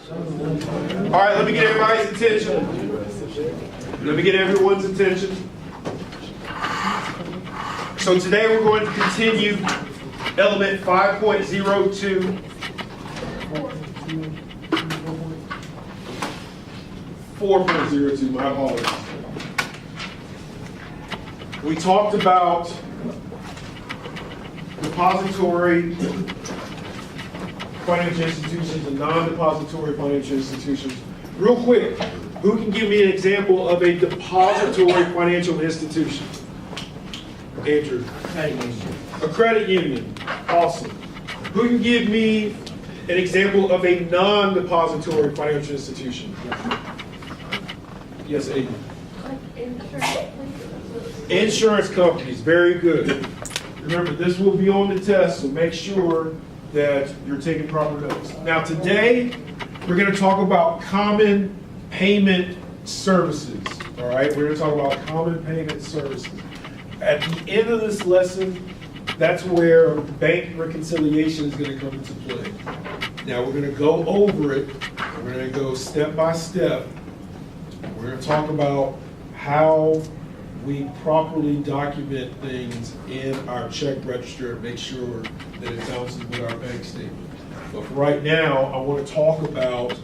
All right, let me get everybody's attention. Let me get everyone's attention. So today we're going to continue element 5.02. 4.02, my apologies. We talked about depository financial institutions and non-depository financial institutions. Real quick, who can give me an example of a depository financial institution? Andrew. A credit union. Awesome. Who can give me an example of a non-depository financial institution? Yes, Aiden. Like insurance. Insurance companies, very good. Remember, this will be on the test, so make sure that you're taking proper notes. Now today, we're going to talk about common payment services. All right, we're going to talk about common payment services. At the end of this lesson, that's where bank reconciliation is going to come into play. Now we're going to go over it. We're going to go step by step. We're going to talk about how we properly document things in our check register and make sure that it balances with our bank statement. But for right now, I want to talk about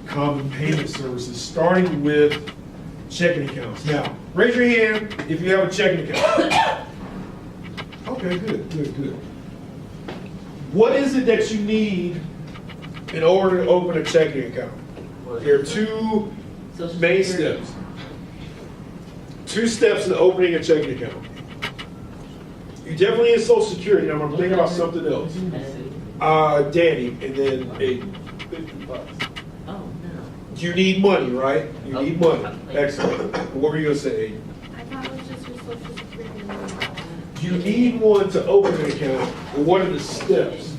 common payment services, starting with checking accounts. Now, raise your hand if you have a checking account. Okay, good. What is it that you need in order to open a checking account? There are two main steps. Two steps in opening a checking account. You definitely need Social Security. Now I'm going to think about something else. Danny, and then Aiden. Oh, no. You need money, right? You need money. Excellent. What were you going to say, Aiden? I thought it was just your Social Security number. You need one to open an account. But what are the steps?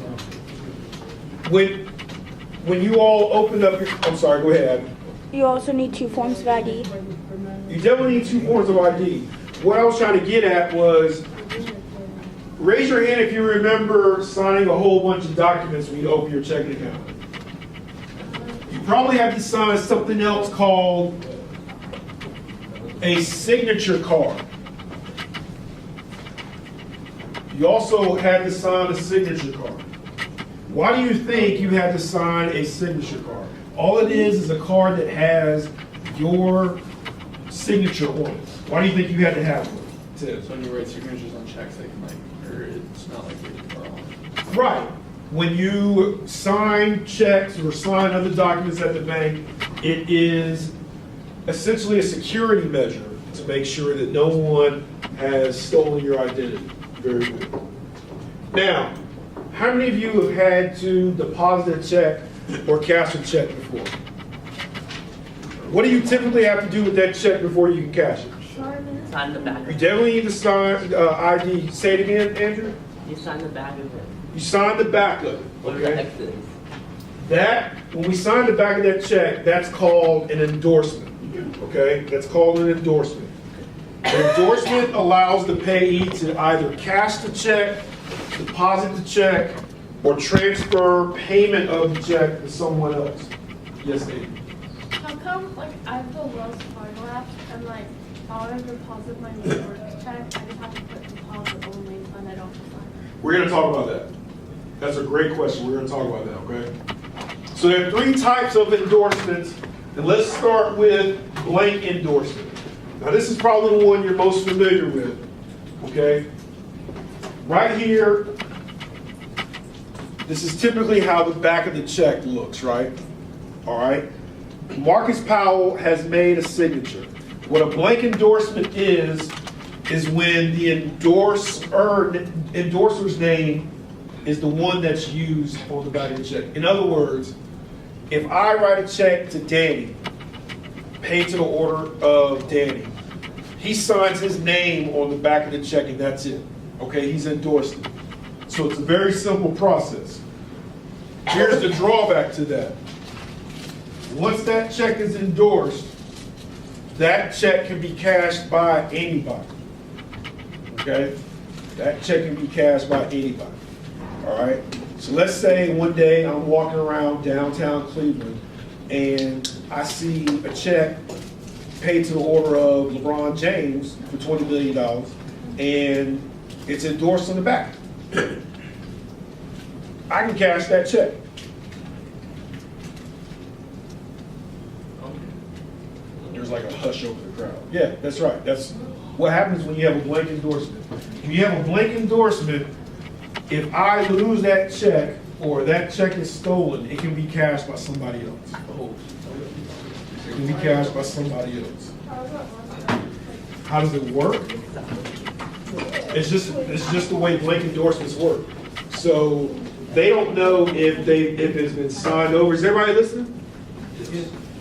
When you all open up your, I'm sorry, go ahead. You also need 2 forms of ID. You definitely need 2 forms of ID. What I was trying to get at was, raise your hand if you remember signing a whole bunch of documents when you open your checking account. You probably have to sign something else called a signature card. You also had to sign a signature card. Why do you think you had to sign a signature card? All it is a card that has your signature on it. Why do you think you had to have one? So when you write signatures on checks, they can or it's not like they can borrow. Right. When you sign checks or sign other documents at the bank, it is essentially a security measure to make sure that no one has stolen your identity. Very good. Now, how many of you have had to deposit a check or cash a check before? What do you typically have to do with that check before you can cash it? Sign the back. You definitely need to sign ID. Say it again, Andrew. You sign the back of it. You sign the back of it. What are the X's? That, when we sign the back of that check, that's called an endorsement. Okay? That's called an endorsement. An endorsement allows the payee to either cash the check, deposit the check, or transfer payment of the check to someone else. Yes, Dave. How come, like, I have the Wells Fargo app, and, like, if I want to deposit my New York check, I just have to put deposit only, and I don't have to sign it? We're going to talk about that. That's a great question. We're going to talk about that, okay? So there are 3 types of endorsements, and let's start with blank endorsement. Now, this is probably the one you're most familiar with, okay? Right here, this is typically how the back of the check looks, right? All right? Marcus Powell has made a signature. What a blank endorsement is when the endorser's name is the one that's used on the back of the check. In other words, if I write a check to Danny, paid to the order of Danny, he signs his name on the back of the check and that's it. Okay, he's endorsed it. So it's a very simple process. Here's the drawback to that. Once that check is endorsed, that check can be cashed by anybody. Okay? That check can be cashed by anybody. All right? So let's say one day I'm walking around downtown Cleveland and I see a check paid to the order of LeBron James for $20 million and it's endorsed on the back. I can cash that check. There's like a hush over the crowd. Yeah, that's right. That's what happens when you have a blank endorsement. When you have a blank endorsement, if I lose that check or that check is stolen, it can be cashed by somebody else. It can be cashed by somebody else. How does it work? It's just the way blank endorsements work. So they don't know if it's been signed over. Is everybody listening?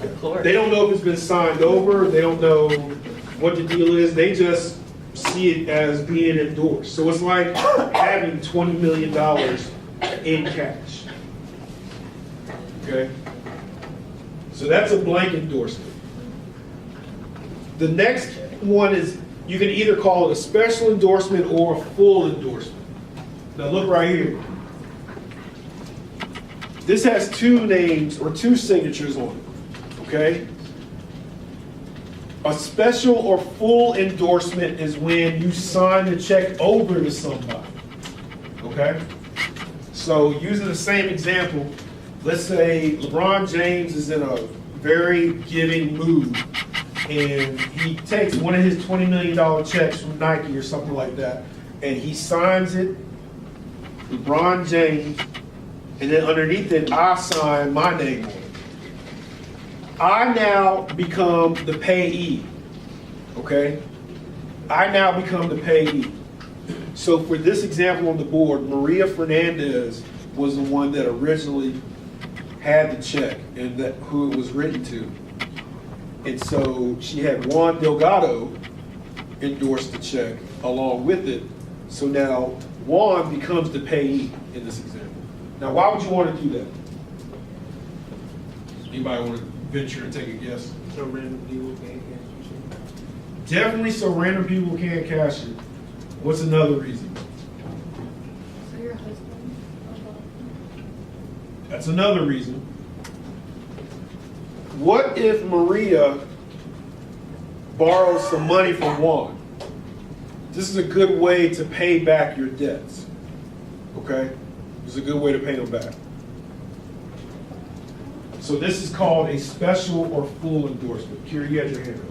Of course. They don't know if it's been signed over. They don't know what the deal is. They just see it as being endorsed. So it's like having $20 million in cash. Okay? So that's a blank endorsement. The next one is, you can either call it a special endorsement or a full endorsement. Now look right here. This has two names or two signatures on it. Okay? A special or full endorsement is when you sign the check over to somebody. Okay? So using the same example, let's say LeBron James is in a very giving mood and he takes one of his $20 million checks from Nike or something like that and he signs it, LeBron James, and then underneath it, I sign my name on it. I now become the payee, okay? I now become the payee. So for this example on the board, Maria Fernandez was the one that originally had the check and that who it was written to. And so she had Juan Delgado endorse the check along with it. So now Juan becomes the payee in this example. Now, why would you want to do that? Anybody want to venture and take a guess? So random people can't cash Definitely so random people can't cash it. What's another reason? So your husband? That's another reason. What if Maria borrows some money from Juan? This is a good way to pay back your debts. Okay? It's a good way to pay them back. So this is called a special or full endorsement. Kira, you had your hand up.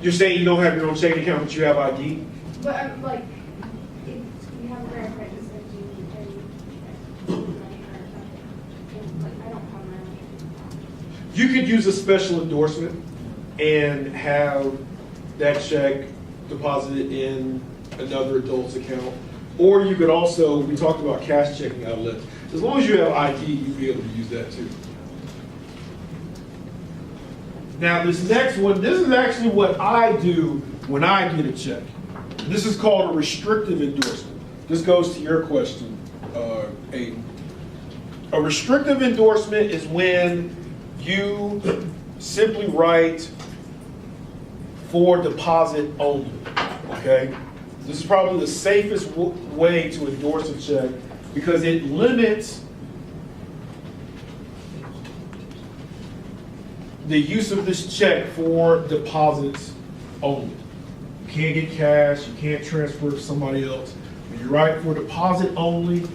You're saying you don't have your own checking account, but you have ID? But I'm like, if you have a verified, just like you need money or something. Like, I don't have my own. You could use a special endorsement and have that check deposited in another adult's account. Or you could also, we talked about cash checking outlets. As long as you have ID, you'll be able to use that too. Now this next one, this is actually what I do when I get a check. This is called a restrictive endorsement. This goes to your question, Aiden. A restrictive endorsement is when you simply write for deposit only, okay? This is probably the safest way to endorse a check because it limits the use of this check for deposits only. You can't get cash, you can't transfer it to somebody else. When you write for deposit only,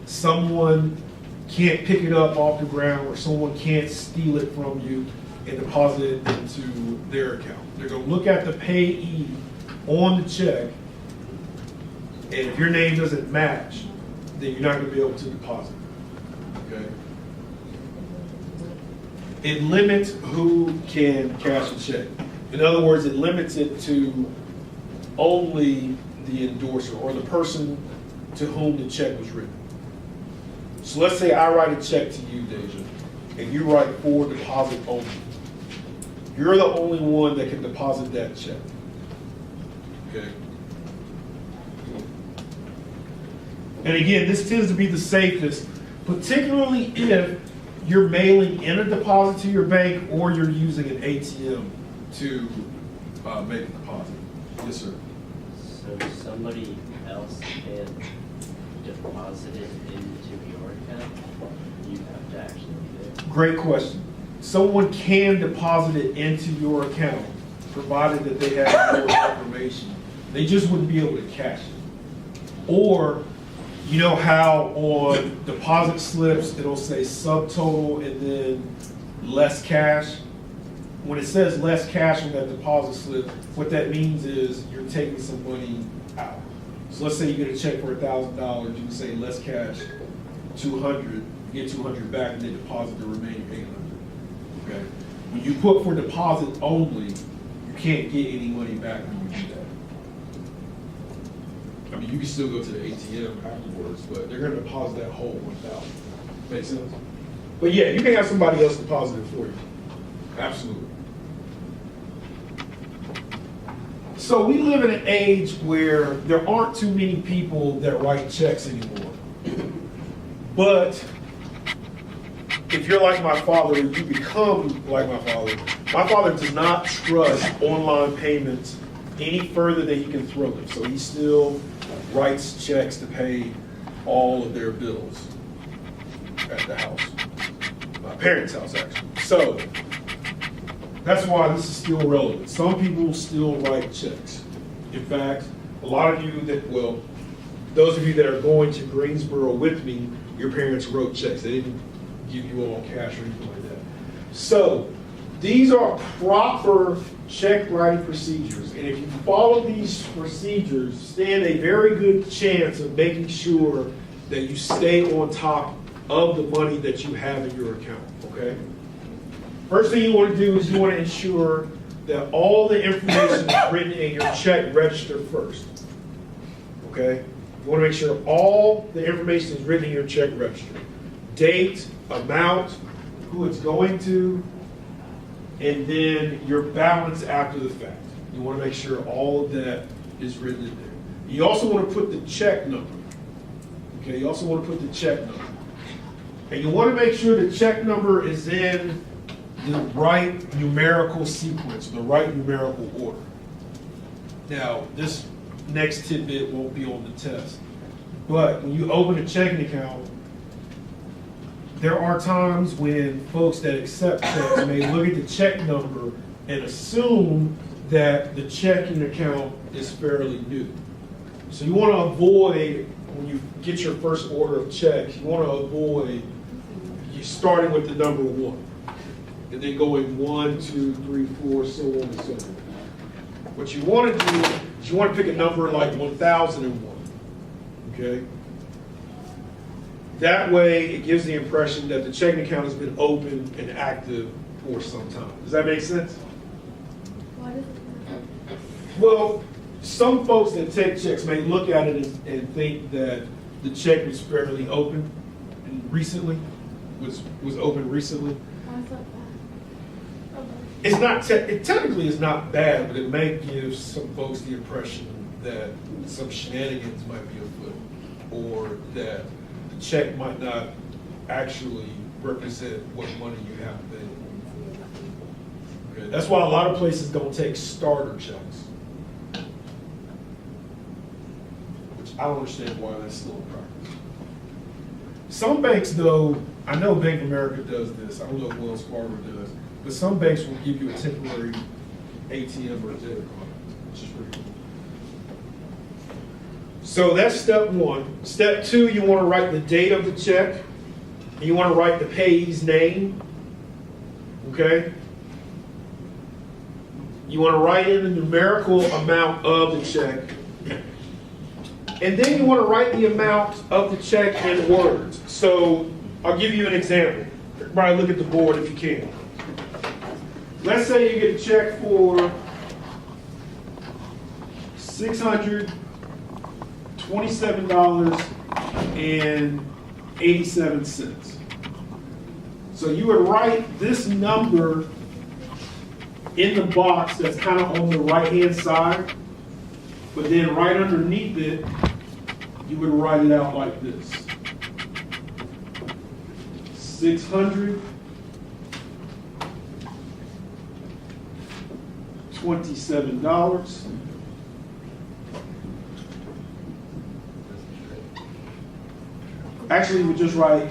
someone can't pick it up off the ground or someone can't steal it from you and deposit it into their account. They're gonna look at the payee on the check, and if your name doesn't match, then you're not gonna be able to deposit, okay? It limits who can cash a check. In other words, it limits it to only the endorser or the person to whom the check was written. So let's say I write a check to you, Deja, and you write for deposit only. You're the only one that can deposit that check. Okay? And again, this tends to be the safest particularly if you're mailing in a deposit to your bank or you're using an ATM to make a deposit. Yes, sir. So somebody else can deposit it into your account? You have to actually do it? Great question. Someone can deposit it into your account, provided that they have your information. They just wouldn't be able to cash it. Or, you know how on deposit slips, it'll say subtotal and then less cash? When it says less cash on that deposit slip, what that means is you're taking some money out. So let's say you get a check for $1,000, you can say less cash, 200, you get 200 back and they deposit the remaining 800. Okay? When you put for deposit only, you can't get any money back when you do that. I mean, you can still go to the ATM afterwards, but they're gonna deposit that whole 1,000. Make sense? But yeah, you can have somebody else deposit it for you. Absolutely. So we live in an age where there aren't too many people that write checks anymore. But if you're like my father, you become like my father. My father does not trust online payments any further than he can throw them. So he still writes checks to pay all of their bills at the house. My parents' house, actually. So that's why this is still relevant. Some people still write checks. In fact, a lot of you that, well, those of you that are going to Greensboro with me, your parents wrote checks. They didn't give you all cash or anything like that. So these are proper check writing procedures. And if you follow these procedures, stand a very good chance of making sure that you stay on top of the money that you have in your account, okay? First thing you want to do is you want to ensure that all the information is written in your check register first, okay? You want to make sure all the information is written in your check register. Date, amount, who it's going to, and then your balance after the fact. You want to make sure all of that is written in there. You also want to put the check number, okay? You also want to put the check number. And you want to make sure the check number is in the right numerical sequence, the right numerical order. Now, this next tidbit won't be on the test, but when you open a checking account, there are times when folks that accept checks may look at the check number and assume that the checking account is fairly new. So you want to avoid, when you get your first order of checks, you want to avoid you starting with the number 1. And then going 1, 2, 3, 4, so on and so on. What you want to do is you want to pick a number like 1001, okay? That way, it gives the impression that the checking account has been open and active for some time. Does that make sense? Why does it matter? Well, some folks that take checks may look at it and think that the check was fairly open and recently, was open recently. Why is that bad? It's not, it technically is not bad, but it may give some folks the impression that some shenanigans might be afoot, or that the check might not actually represent what money you have available. Okay, that's why a lot of places don't take starter checks, which I don't understand why that's still in practice. Some banks, though, I know Bank of America does this, I don't know if Wells Fargo does, but some banks will give you a temporary ATM or a debit card, which is pretty cool. So that's step 1. Step 2, you want to write the date of the check. And you want to write the payee's name. Okay? You want to write in the numerical amount of the check. And then you want to write the amount of the check in words. So I'll give you an example. Everybody look at the board if you can. Let's say you get a check for $627.87. So you would write this number in the box that's kind of on the right-hand side, but then right underneath it, you would write it out like this. $627. Actually, we just write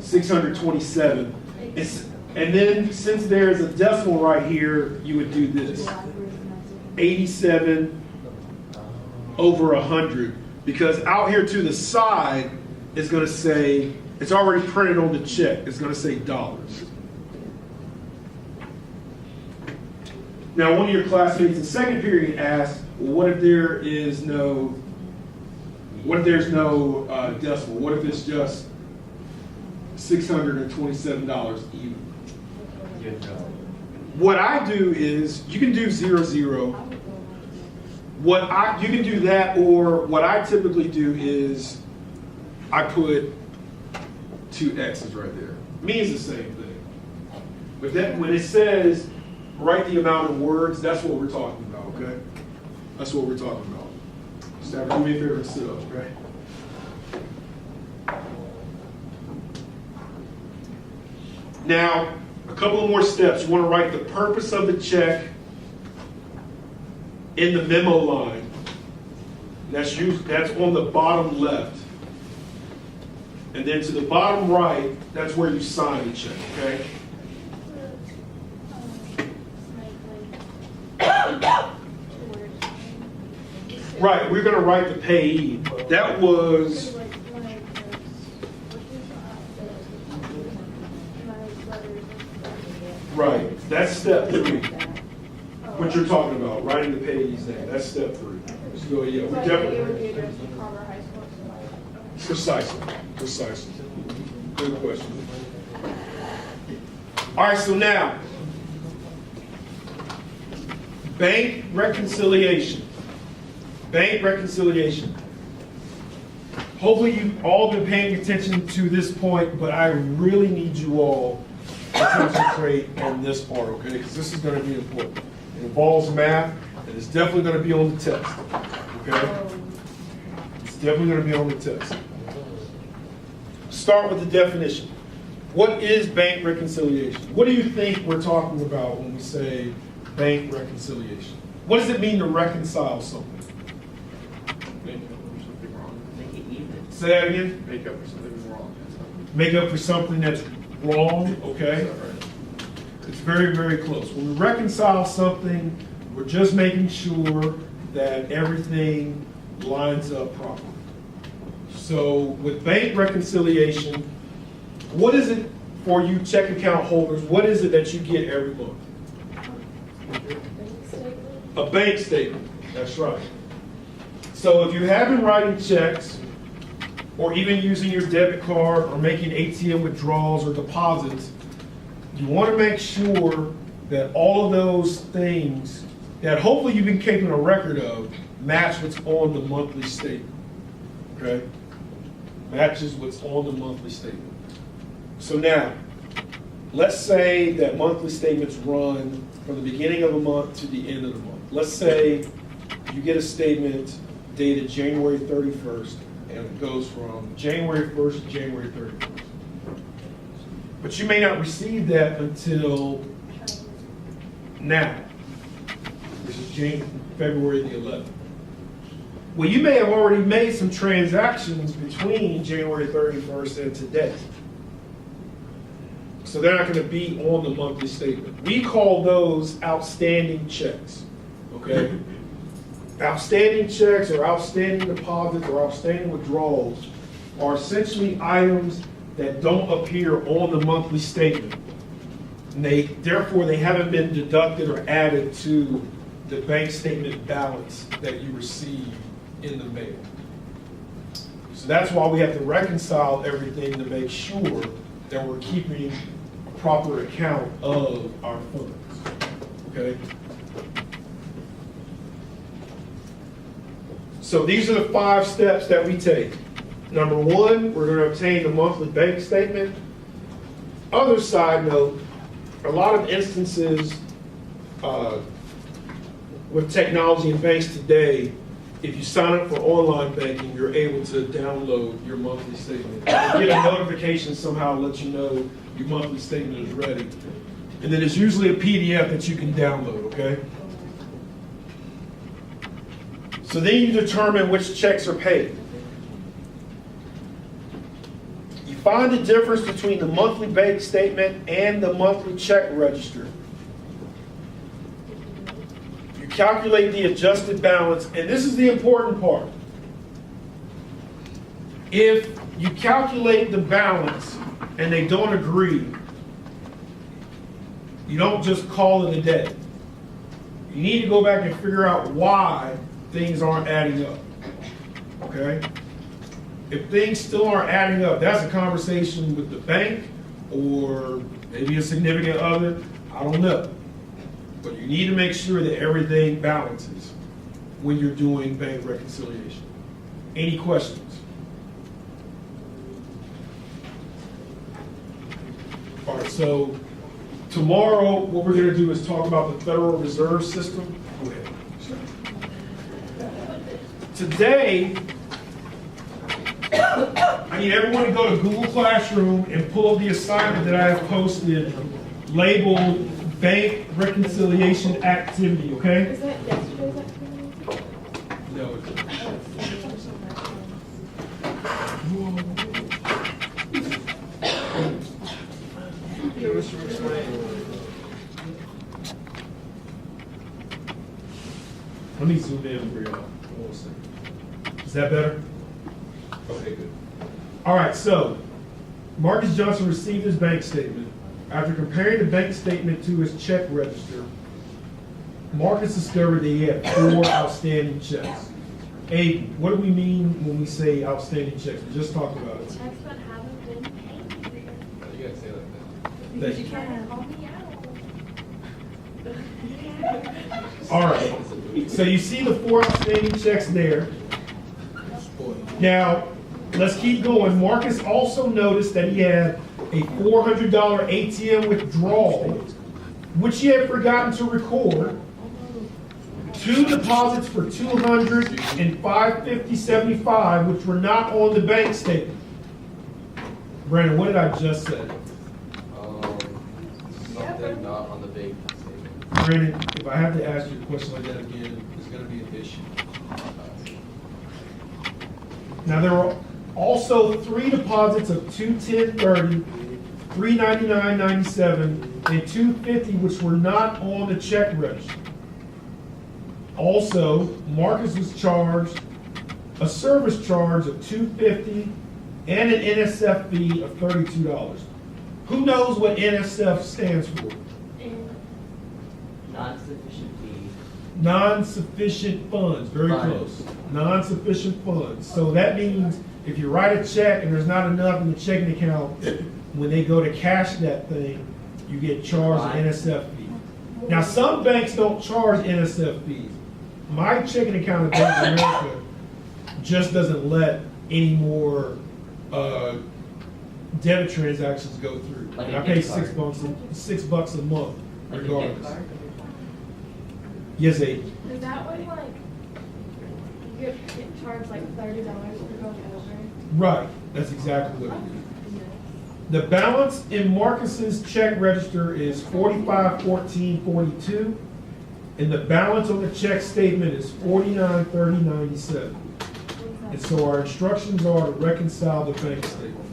627. And then since there's a decimal right here, you would do this. 87 over 100. Because out here to the side, it's going to say, it's already printed on the check. It's going to say dollars. Now, one of your classmates in second period asked, well, what if there's no decimal? What if it's just $627 even? What I do is, you can do 0, 0. You can do that, or what I typically do is I put 2 X's right there. Means the same thing. But that, when it says write the amount of words, that's what we're talking about, okay? That's what we're talking about. Staff, do me a favor and sit up, okay? Now, a couple of more steps. You want to write the purpose of the check in the memo line. That's on the bottom left. And then to the bottom right, that's where you sign the check, okay? Right, we're going to write the payee. That was... Right, that's step 3. What you're talking about, writing the payee's name, that's step 3. So yeah, we definitely... Precisely. Good question. All right, so now, bank reconciliation. Bank reconciliation. Hopefully you've all been paying attention to this point, but I really need you all to concentrate on this part, okay? Because this is going to be important. It involves math, and it's definitely going to be on the test, okay? It's definitely going to be on the test. Start with the definition. What is bank reconciliation? What do you think we're talking about when we say bank reconciliation? What does it mean to reconcile something? Say that again? Make up for something wrong. Make up for something that's wrong, okay? It's very, very close. When we reconcile something, we're just making sure that everything lines up properly. So with bank reconciliation, what is it for you check account holders? What is it that you get every month? A bank statement. That's right. So if you have been writing checks, or even using your debit card, or making ATM withdrawals or deposits, you want to make sure that all of those things that hopefully you've been keeping a record of match what's on the monthly statement. Okay? Matches what's on the monthly statement. So now, let's say that monthly statements run from the beginning of a month to the end of the month. Let's say you get a statement dated January 31st, and it goes from January 1st to January 31st. But you may not receive that until now, which is February the 11th. Well, you may have already made some transactions between January 31st and today. So they're not going to be on the monthly statement. We call those outstanding checks, okay? Outstanding checks or outstanding deposits or outstanding withdrawals are essentially items that don't appear on the monthly statement. And therefore, they haven't been deducted or added to the bank statement balance that you receive in the mail. So that's why we have to reconcile everything to make sure that we're keeping a proper account of our funds, okay? So these are the 5 steps that we take. Number 1, we're going to obtain the monthly bank statement. Other side note, a lot of instances with technology and banks today, if you sign up for online banking, you're able to download your monthly statement. You get a notification somehow to let you know your monthly statement is ready. And then there's usually a PDF that you can download, okay? So then you determine which checks are paid. You find the difference between the monthly bank statement and the monthly check register. You calculate the adjusted balance, and this is the important part. If you calculate the balance and they don't agree, you don't just call it a day. You need to go back and figure out why things aren't adding up, okay? If things still aren't adding up, that's a conversation with the bank or maybe a significant other, I don't know. But you need to make sure that everything balances when you're doing bank reconciliation. Any questions? All right, so tomorrow what we're gonna do is talk about the Federal Reserve System. Go ahead. Today, I need everyone to go to Google Classroom and pull up the assignment that I have posted labeled Bank Reconciliation Activity, okay? Is that yesterday's activity? No. Mr. McSwain. Let me zoom in for y'all. Hold on a second. Is that better? Okay, good. All right, so Marcus Johnson received his bank statement. After comparing the bank statement to his check register, Marcus discovered that he had 4 outstanding checks. Aiden, what do we mean when we say outstanding checks? We just talked about it. Checks that haven't been paid. You gotta say it like that. Thank you. Can't call me out. All right, so you see the 4 outstanding checks there. Now, let's keep going. Marcus also noticed that he had a $400 ATM withdrawal, which he had forgotten to record, 2 deposits for $200 and $550.75, which were not on the bank statement. Brandon, what did I just say? Something not on the big statement. Brandon, if I have to ask you a question like that again, it's going to be an issue. Now, there were also 3 deposits of $210.30, $399.97, and $250, which were not on the check register. Also, Marcus was charged a service charge of $250 and an NSF fee of $32. Who knows what NSF stands for? Non-sufficient fee. Non-sufficient funds, very close. Non-sufficient funds. So that means if you write a check and there's not enough in the checking account, when they go to cash that thing, you get charged an NSF fee. Now, some banks don't charge NSF fees. My checking account at Bank of America just doesn't let any more debit transactions go through. Like And a I pay gift card. $6 a month Like a gift regardless. card? Yes, Aiden. Is that when like you get charged like $30 for going over? Right, that's exactly what it is. The balance in Marcus's check register is $45.14.42, and the balance on the check statement is $49.30.97. And so our instructions are to reconcile the bank statement.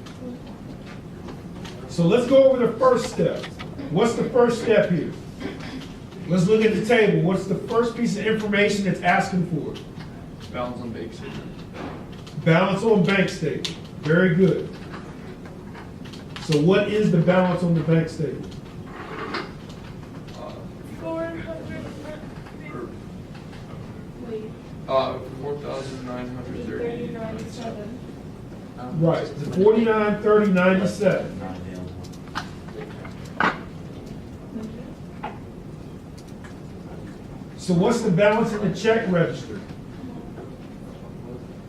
So let's go over the first step. What's the first step here? Let's look at the table. What's the first piece of information it's asking for? Balance on big statement. Balance on bank statement. Very good. So what is the balance on the bank statement? 400. Wait. 4,930. 30.97. Right, the $49.30.97. So what's the balance in the check register?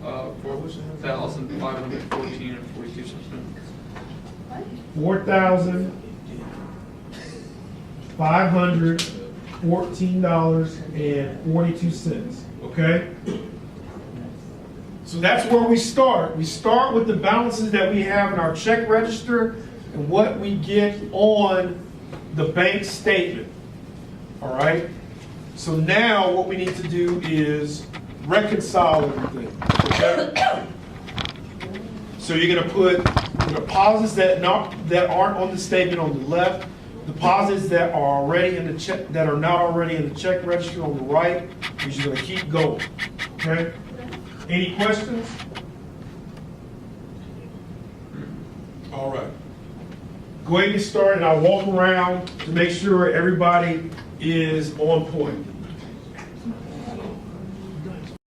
4,514 and 42 cents. $4,514.42, okay? So that's where we start. We start with the balances that we have in our check register. and what we get on the bank statement. All right? So now what we need to do is reconcile everything. Okay? So you're going to put the deposits that aren't on the statement on the left, deposits that are already in the check, that are not already in the check register on the right, and you're going to keep going. Okay? Any questions? All right. Go ahead and get started, and I'll walk around to make sure everybody is on point.